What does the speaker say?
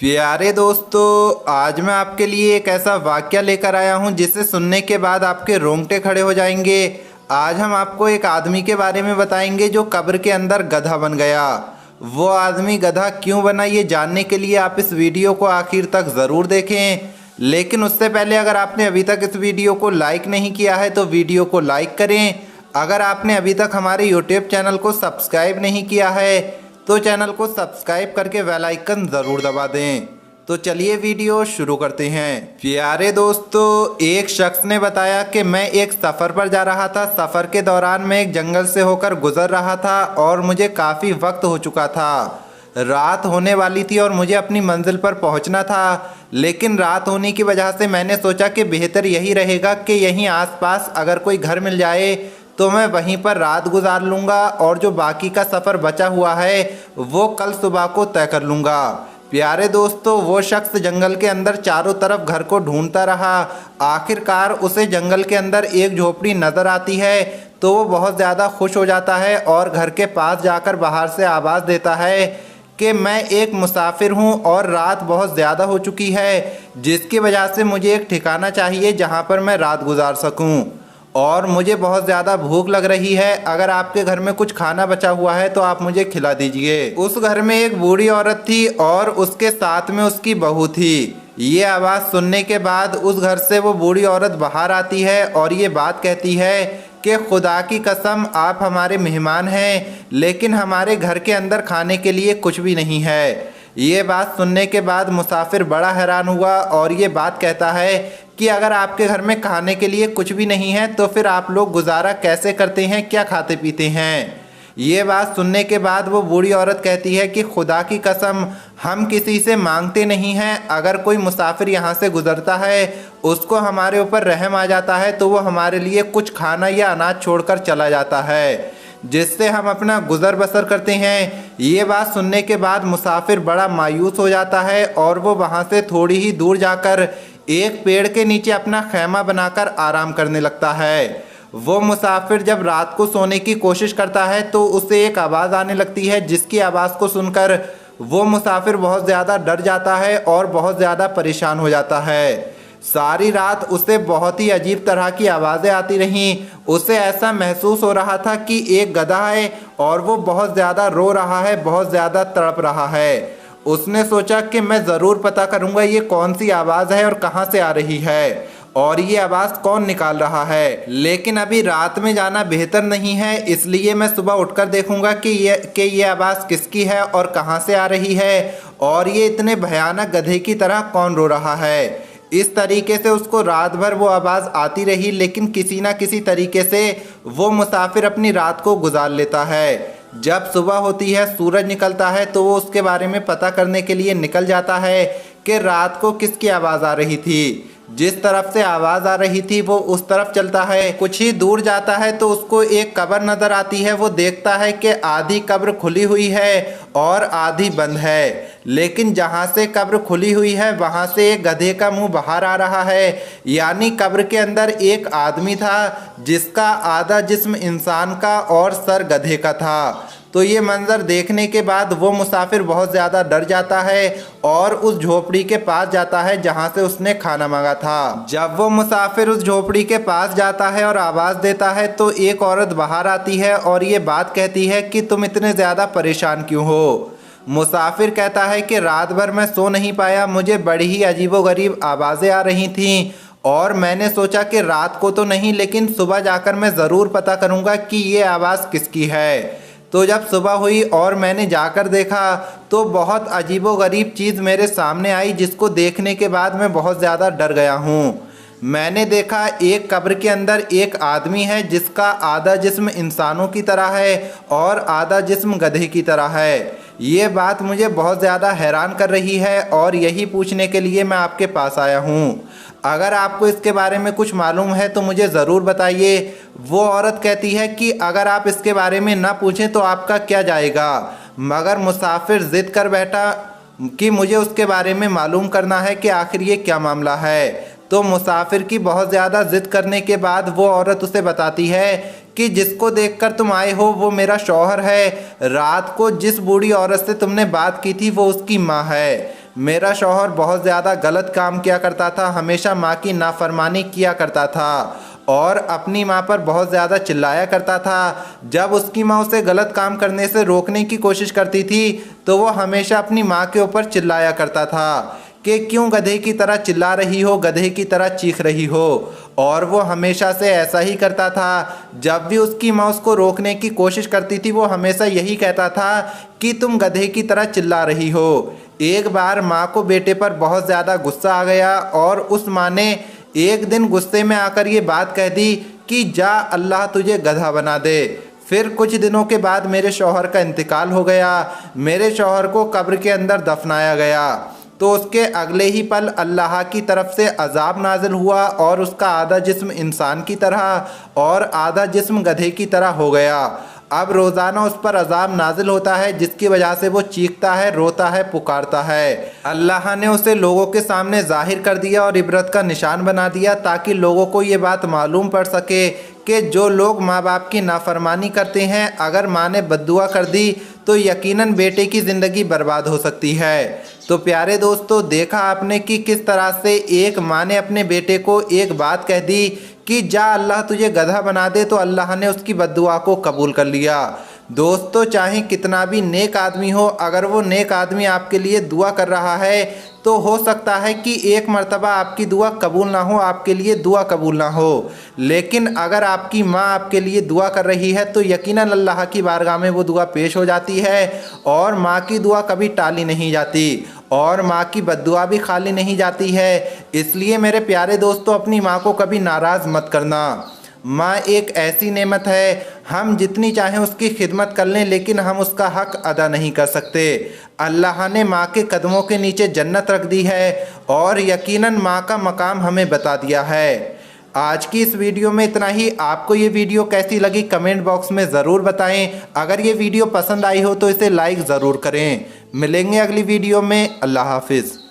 प्यारे दोस्तों, आज मैं आपके लिए एक ऐसा वाक्य लेकर आया हूं जिसे सुनने के बाद आपके रोंगटे खड़े हो जाएंगे। आज हम आपको एक आदमी के बारे में बताएंगे जो कब्र के अंदर गधा बन गया। वो आदमी गधा क्यों बना, ये जानने के लिए आप इस वीडियो को आखिर तक ज़रूर देखें। लेकिन उससे पहले अगर आपने अभी तक इस वीडियो को लाइक नहीं किया है तो वीडियो को लाइक करें। अगर आपने अभी तक हमारे यूट्यूब चैनल को सब्सक्राइब नहीं किया है तो चैनल को सब्सक्राइब करके बेल आइकन ज़रूर दबा दें। तो चलिए वीडियो शुरू करते हैं। प्यारे दोस्तों, एक शख्स ने बताया कि मैं एक सफ़र पर जा रहा था। सफ़र के दौरान मैं एक जंगल से होकर गुजर रहा था और मुझे काफ़ी वक्त हो चुका था। रात होने वाली थी और मुझे अपनी मंजिल पर पहुंचना था। लेकिन रात होने की वजह से मैंने सोचा कि बेहतर यही रहेगा कि यहीं आसपास अगर कोई घर मिल जाए तो मैं वहीं पर रात गुजार लूँगा और जो बाकी का सफ़र बचा हुआ है वो कल सुबह को तय कर लूँगा। प्यारे दोस्तों, वो शख्स जंगल के अंदर चारों तरफ घर को ढूंढता रहा। आखिरकार उसे जंगल के अंदर एक झोपड़ी नज़र आती है तो वो बहुत ज़्यादा खुश हो जाता है और घर के पास जाकर बाहर से आवाज़ देता है कि मैं एक मुसाफिर हूँ और रात बहुत ज़्यादा हो चुकी है, जिसकी वजह से मुझे एक ठिकाना चाहिए जहाँ पर मैं रात गुजार सकूँ और मुझे बहुत ज़्यादा भूख लग रही है। अगर आपके घर में कुछ खाना बचा हुआ है तो आप मुझे खिला दीजिए। उस घर में एक बूढ़ी औरत थी और उसके साथ में उसकी बहू थी। ये आवाज़ सुनने के बाद उस घर से वो बूढ़ी औरत बाहर आती है और ये बात कहती है कि खुदा की कसम, आप हमारे मेहमान हैं लेकिन हमारे घर के अंदर खाने के लिए कुछ भी नहीं है। ये बात सुनने के बाद मुसाफिर बड़ा हैरान हुआ और ये बात कहता है कि अगर आपके घर में खाने के लिए कुछ भी नहीं है तो फिर आप लोग गुजारा कैसे करते हैं, क्या खाते पीते हैं। ये बात सुनने के बाद वो बूढ़ी औरत कहती है कि खुदा की कसम, हम किसी से मांगते नहीं हैं। अगर कोई मुसाफिर यहाँ से गुजरता है उसको हमारे ऊपर रहम आ जाता है तो वो हमारे लिए कुछ खाना या अनाज छोड़कर चला जाता है, जिससे हम अपना गुजर बसर करते हैं। ये बात सुनने के बाद मुसाफिर बड़ा मायूस हो जाता है और वो वहाँ से थोड़ी ही दूर जाकर एक पेड़ के नीचे अपना खैमा बनाकर आराम करने लगता है। वो मुसाफिर जब रात को सोने की कोशिश करता है तो उसे एक आवाज़ आने लगती है, जिसकी आवाज़ को सुनकर वो मुसाफिर बहुत ज़्यादा डर जाता है और बहुत ज़्यादा परेशान हो जाता है। सारी रात उसे बहुत ही अजीब तरह की आवाज़ें आती रहीं। उसे ऐसा महसूस हो रहा था कि एक गधा है और वो बहुत ज़्यादा रो रहा है, बहुत ज़्यादा तड़प रहा है। उसने सोचा कि मैं ज़रूर पता करूँगा ये कौन सी आवाज़ है और कहाँ से आ रही है और ये आवाज़ कौन निकाल रहा है। लेकिन अभी रात में जाना बेहतर नहीं है, इसलिए मैं सुबह उठकर देखूँगा कि ये आवाज़ किसकी है और कहाँ से आ रही है और ये इतने भयानक गधे की तरह कौन रो रहा है। इस तरीके से उसको रात भर वो आवाज़ आती रही, लेकिन किसी ना किसी तरीके से वो मुसाफिर अपनी रात को गुजार लेता है। जब सुबह होती है, सूरज निकलता है तो वो उसके बारे में पता करने के लिए निकल जाता है कि रात को किसकी आवाज़ आ रही थी। जिस तरफ से आवाज़ आ रही थी वो उस तरफ चलता है। कुछ ही दूर जाता है तो उसको एक कब्र नज़र आती है। वो देखता है कि आधी कब्र खुली हुई है और आधी बंद है, लेकिन जहाँ से कब्र खुली हुई है वहाँ से एक गधे का मुंह बाहर आ रहा है। यानी कब्र के अंदर एक आदमी था जिसका आधा जिस्म इंसान का और सर गधे का था। तो ये मंजर देखने के बाद वो मुसाफिर बहुत ज़्यादा डर जाता है और उस झोपड़ी के पास जाता है जहाँ से उसने खाना मांगा था। जब वो मुसाफिर उस झोपड़ी के पास जाता है और आवाज़ देता है तो एक औरत बाहर आती है और ये बात कहती है कि तुम इतने ज़्यादा परेशान क्यों हो। मुसाफिर कहता है कि रात भर मैं सो नहीं पाया, मुझे बड़ी ही अजीबोगरीब आवाज़ें आ रही थीं और मैंने सोचा कि रात को तो नहीं लेकिन सुबह जाकर मैं ज़रूर पता करूँगा कि ये आवाज़ किसकी है। तो जब सुबह हुई और मैंने जाकर देखा तो बहुत अजीबोगरीब चीज़ मेरे सामने आई, जिसको देखने के बाद मैं बहुत ज़्यादा डर गया हूँ। मैंने देखा एक कब्र के अंदर एक आदमी है जिसका आधा जिस्म इंसानों की तरह है और आधा जिस्म गधे की तरह है। ये बात मुझे बहुत ज़्यादा हैरान कर रही है और यही पूछने के लिए मैं आपके पास आया हूँ। अगर आपको इसके बारे में कुछ मालूम है तो मुझे ज़रूर बताइए। वो औरत कहती है कि अगर आप इसके बारे में ना पूछें तो आपका क्या जाएगा। मगर मुसाफिर ज़िद कर बैठा कि मुझे उसके बारे में मालूम करना है कि आखिर ये क्या मामला है। तो मुसाफिर की बहुत ज़्यादा ज़िद करने के बाद वो औरत उसे बताती है कि जिसको देखकर तुम आए हो वो मेरा शौहर है। रात को जिस बूढ़ी औरत से तुमने बात की थी वो उसकी माँ है। मेरा शौहर बहुत ज़्यादा गलत काम किया करता था, हमेशा माँ की नाफरमानी किया करता था और अपनी माँ पर बहुत ज़्यादा चिल्लाया करता था। जब उसकी माँ उसे गलत काम करने से रोकने की कोशिश करती थी तो वो हमेशा अपनी माँ के ऊपर चिल्लाया करता था कि क्यों गधे की तरह चिल्ला रही हो, गधे की तरह चीख रही हो। और वो हमेशा से ऐसा ही करता था। जब भी उसकी माँ उसको रोकने की कोशिश करती थी वो हमेशा यही कहता था कि तुम गधे की तरह चिल्ला रही हो। एक बार माँ को बेटे पर बहुत ज़्यादा गुस्सा आ गया और उस माँ ने एक दिन गुस्से में आकर ये बात कह दी कि जा अल्लाह तुझे गधा बना दे। फिर कुछ दिनों के बाद मेरे शौहर का इंतकाल हो गया। मेरे शौहर को कब्र के अंदर दफनाया गया तो उसके अगले ही पल अल्लाह की तरफ से अजाब नाजिल हुआ और उसका आधा जिस्म इंसान की तरह और आधा जिस्म गधे की तरह हो गया। अब रोज़ाना उस पर अजाब नाजिल होता है जिसकी वजह से वो चीखता है, रोता है, पुकारता है। अल्लाह ने उसे लोगों के सामने जाहिर कर दिया और इबरत का निशान बना दिया ताकि लोगों को ये बात मालूम पड़ सके कि जो लोग माँ बाप की नाफरमानी करते हैं, अगर माँ ने बद्दुआ कर दी तो यकीनन बेटे की ज़िंदगी बर्बाद हो सकती है। तो प्यारे दोस्तों, देखा आपने कि किस तरह से एक माँ ने अपने बेटे को एक बात कह दी कि जा अल्लाह तुझे गधा बना दे, तो अल्लाह ने उसकी बद्दुआ को कबूल कर लिया। दोस्तों, चाहे कितना भी नेक आदमी हो, अगर वो नेक आदमी आपके लिए दुआ कर रहा है तो हो सकता है कि एक मर्तबा आपकी दुआ कबूल ना हो, आपके लिए दुआ कबूल ना हो। लेकिन अगर आपकी माँ आपके लिए दुआ कर रही है तो यकीनन अल्लाह की बारगाह में वो दुआ पेश हो जाती है और माँ की दुआ कभी टाली नहीं जाती और माँ की बद्दुआ भी खाली नहीं जाती है। इसलिए मेरे प्यारे दोस्तों, अपनी माँ को कभी नाराज़ मत करना। माँ एक ऐसी नेमत है, हम जितनी चाहें उसकी खिदमत कर लें लेकिन हम उसका हक अदा नहीं कर सकते। अल्लाह ने माँ के कदमों के नीचे जन्नत रख दी है और यकीनन माँ का मकाम हमें बता दिया है। आज की इस वीडियो में इतना ही। आपको ये वीडियो कैसी लगी कमेंट बॉक्स में ज़रूर बताएं। अगर ये वीडियो पसंद आई हो तो इसे लाइक ज़रूर करें। मिलेंगे अगली वीडियो में। अल्लाह हाफिज़।